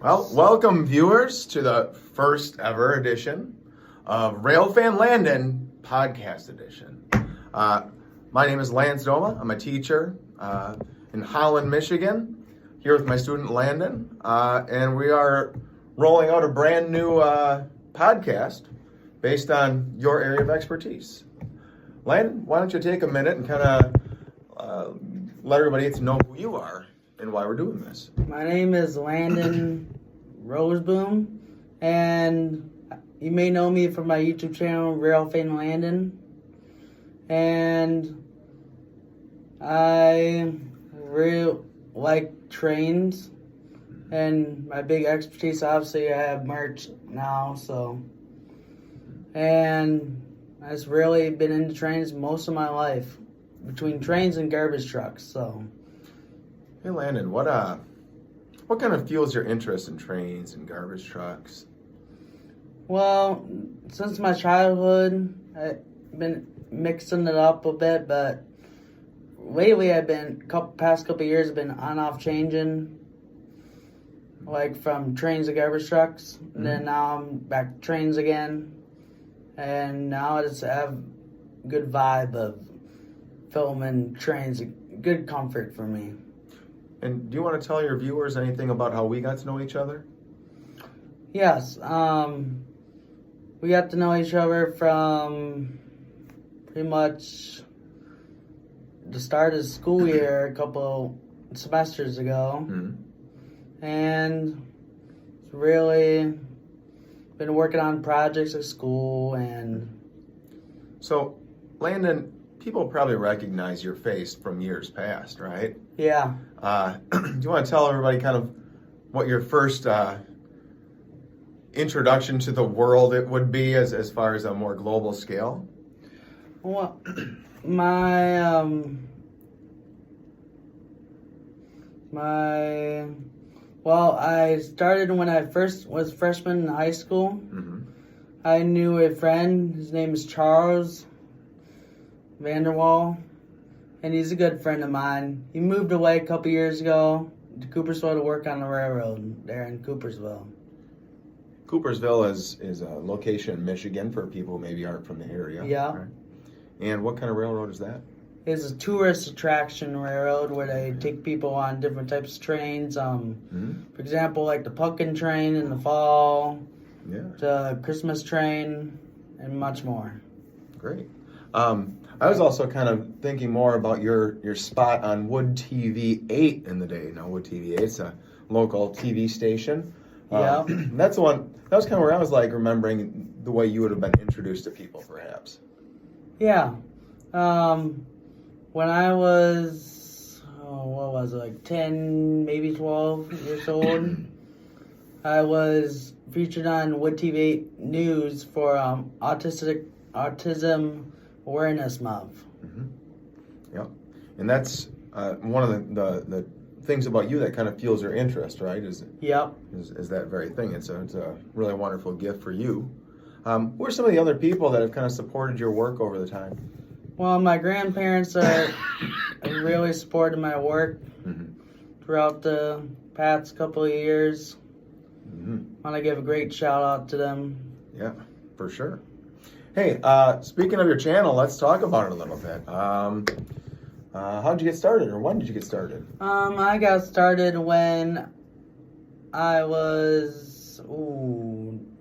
Well, welcome viewers to the first ever edition of Railfan Landon Podcast Edition. My name is Lance Doma. I'm a teacher in Holland, Michigan, here with my student Landon, and we are rolling out a brand new podcast based on your area of expertise. Landon, why don't you take a minute and kind of let everybody get to know who you are and why we're doing this. My name is Landon Roseboom, and you may know me from my YouTube channel, Railfan Landon. And I really like trains, and my big expertise, obviously, I have merch now, so. And I've really been into trains most of my life, between trains and garbage trucks, so. Hey Landon, what kind of fuels your interest in trains and garbage trucks? Well, since my childhood, I've been mixing it up a bit, but lately past couple of years, I've been on-off changing, like from trains to garbage trucks. And then now I'm back to trains again, and now I just have a good vibe of filming trains, good comfort for me. And do you want to tell your viewers anything about how we got to know each other? Yes, we got to know each other from pretty much the start of the school year a couple semesters ago. And really been working on projects at school. And so, Landon, people probably recognize your face from years past, right? Yeah. Do you want to tell everybody kind of what your first introduction to the world it would be as far as a more global scale? Well, I started when I first was freshman in high school. I knew a friend. His name is Charles Vanderwall, and he's a good friend of mine. He moved away a couple years ago to Coopersville to work on the railroad there in Coopersville. Coopersville is a location in Michigan for people who maybe aren't from the area. Yeah. Right? And what kind of railroad is that? It's a tourist attraction railroad where they take people on different types of trains. For example, like the pumpkin train in the fall, the Christmas train, and much more. Great. I was also kind of thinking more about your spot on Wood TV 8 in the day. Now, Wood TV 8 is a local TV station. Yeah. That's the one. That was kind of where I was like remembering the way you would have been introduced to people, perhaps. Yeah. When I was, like 10, maybe 12 years old, I was featured on Wood TV 8 News for Autism Awareness Month. Yep. And that's one of the things about you that kind of fuels your interest, right? Is that very thing. It's a really wonderful gift for you. Who are some of the other people that have kind of supported your work over the time? Well, my grandparents have really supported my work throughout the past couple of years. I want to give a great shout out to them. Yeah, for sure. Hey, speaking of your channel, let's talk about it a little bit. How did you get started, or when did you get started? I got started when I was,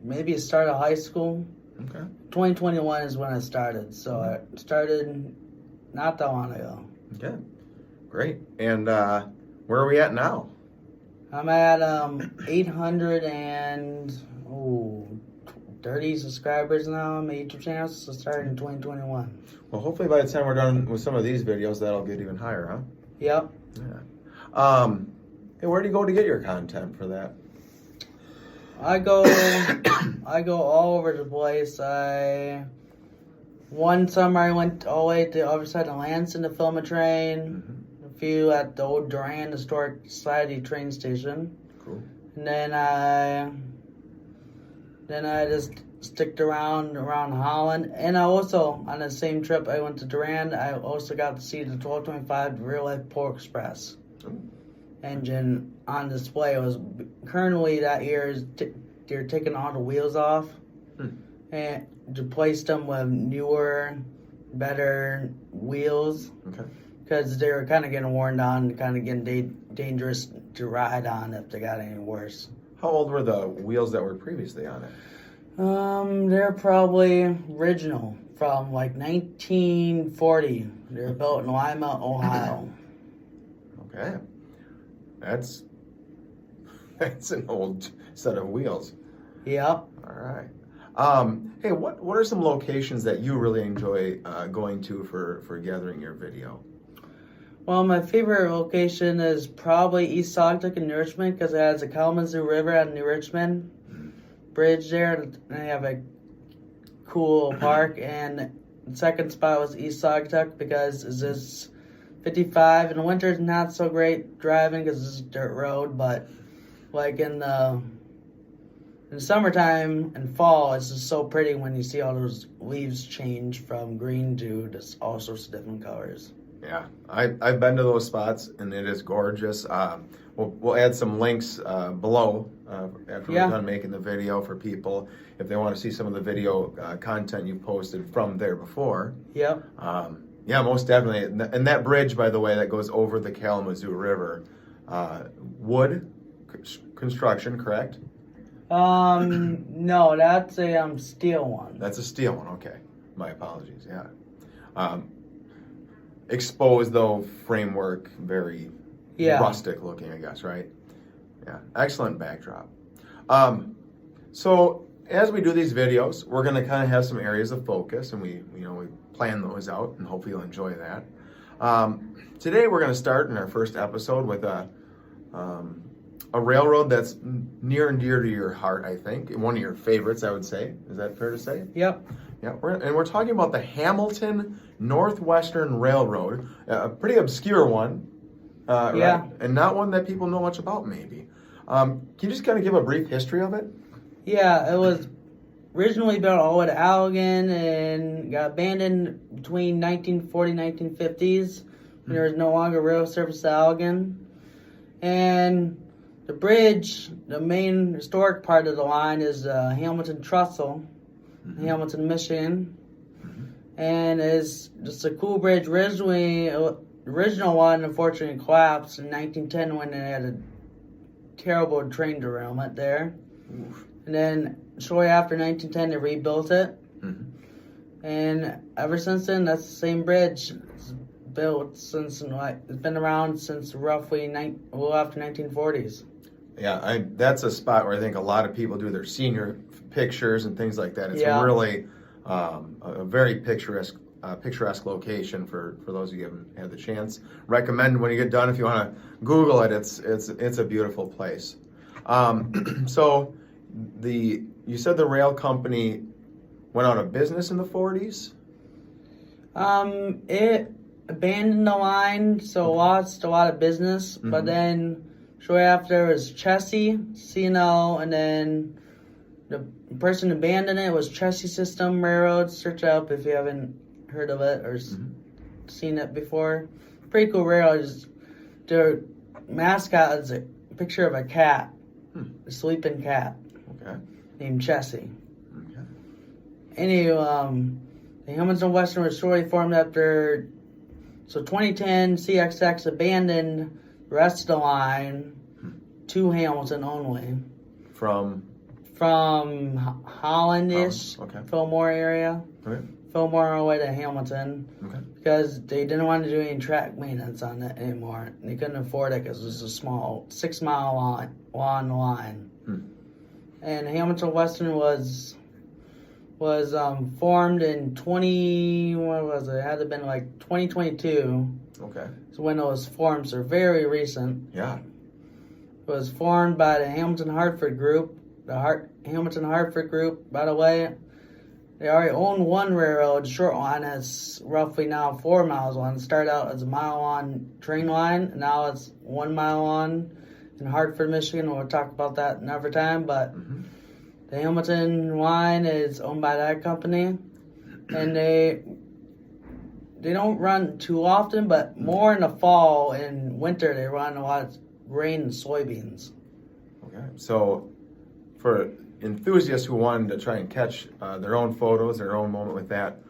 maybe the start of high school. Okay. 2021 is when I started, so I started not that long ago. Okay, great. And where are we at now? I'm at 830 subscribers now on my YouTube channel, so I started in 2021. Well, hopefully by the time we're done with some of these videos, that'll get even higher, huh? Yep. Yeah. Hey, where do you go to get your content for that? I go all over the place. One summer I went all the way to the other side of Lansing to film a train. A few at the old Durand Historic Society train station. Cool. And then I just sticked around Holland. And I also, on the same trip I went to Durand, I also got to see the 1225 Real Life Pole Express. engine on display. It was currently that year they're taking all the wheels off and replaced them with newer, better wheels. Okay. Because they were kind of getting worn down, kind of getting dangerous to ride on if they got any worse. How old were the wheels that were previously on it? They're probably original from like 1940. They were built in Lima, Ohio. Okay. That's an old set of wheels. Yep. All right. Hey, what are some locations that you really enjoy going to for gathering your video? Well, my favorite location is probably East Saugatuck in New Richmond because it has the Kalamazoo River on New Richmond Bridge there, and they have a cool park. And the second spot was East Saugatuck because it's just 55. In the winter, it's not so great driving because it's a dirt road, but like in the summertime and fall, it's just so pretty when you see all those leaves change from green to just all sorts of different colors. Yeah, I've been to those spots, and it is gorgeous. We'll add some links below after we're done making the video for people if they want to see some of the video content you posted from there before. Yep. Yeah, most definitely. And that bridge, by the way, that goes over the Kalamazoo River, wood construction, correct? No, that's a steel one. That's a steel one. Okay, my apologies. Yeah. Exposed though, framework, very rustic looking, I guess, right? Yeah, excellent backdrop. So as we do these videos, we're going to kind of have some areas of focus, and we plan those out, and hopefully you'll enjoy that. Today we're going to start in our first episode with a railroad that's near and dear to your heart, I think, and one of your favorites, I would say. Is that fair to say? Yep. Yeah, we're talking about the Hamilton Northwestern Railroad, a pretty obscure one, right? And not one that people know much about, maybe. Can you just kind of give a brief history of it? Yeah, it was originally built all the way to Allegan and got abandoned between 1940 and 1950s when there was no longer rail service to Allegan. And the bridge, the main historic part of the line is Hamilton Trestle, Hamilton, Michigan. And it's just a cool bridge. Originally, the original one unfortunately collapsed in 1910 when they had a terrible train derailment there. Oof. And then shortly after 1910, they rebuilt it. And ever since then, that's the same bridge. It's built since, it's been around since roughly after 1940s. Yeah, that's a spot where I think a lot of people do their senior pictures and things like that. It's really a very picturesque location for those of you who haven't had the chance. Recommend when you get done, if you want to Google it, it's a beautiful place. So you said the rail company went out of business in the 40s? It abandoned the line, so lost a lot of business, but then shortly after it was Chessie, C&O, and then the person who abandoned it was Chessie System Railroad. Search it up if you haven't heard of it or seen it before. Pretty cool railroad. Their mascot is a picture of a cat, a sleeping cat, named Chessie. Anyway, the Hamilton Western was shortly formed after. So 2010, CXX abandoned the rest of the line to Hamilton only. From Hollandish, Fillmore area. Fillmore all the way to Hamilton. Because they didn't want to do any track maintenance on it anymore. They couldn't afford it because it was a small 6-mile long line. And Hamilton Western was formed in 2022. So when it was formed, so very recent. Yeah. It was formed by the Hamilton Hartford Group. The Hamilton Hartford Group, by the way, they already own one railroad, short line, that's roughly now 4 miles long. It started out as a mile-long train line, and now it's 1 mile long in Hartford, Michigan. We'll talk about that another time, but the Hamilton line is owned by that company, and they don't run too often, but more in the fall and winter they run a lot grain and soybeans. Okay. So for enthusiasts who wanted to try and catch their own photos, their own moment with that,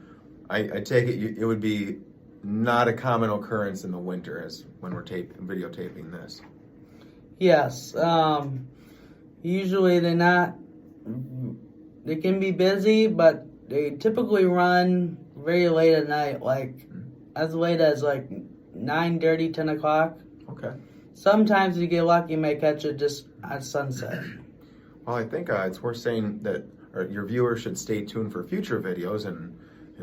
I take it it would be not a common occurrence in the winter as when we're videotaping this. Yes. Usually they can be busy, but they typically run very late at night, like as late as like 9:30, 10 o'clock. Okay. Sometimes you get lucky, you may catch it just at sunset. Well, I think it's worth saying that your viewers should stay tuned for future videos, and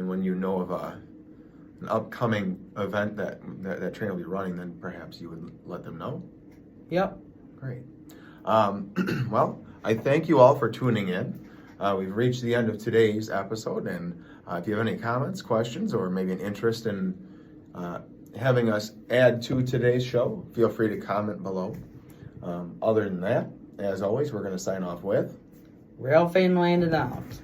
when you know of an upcoming event that train will be running, then perhaps you would let them know. Yep. Great. Well, I thank you all for tuning in. We've reached the end of today's episode, and if you have any comments, questions, or maybe an interest in having us add to today's show, feel free to comment below. Other than that, as always, we're going to sign off with Railfan Landon out.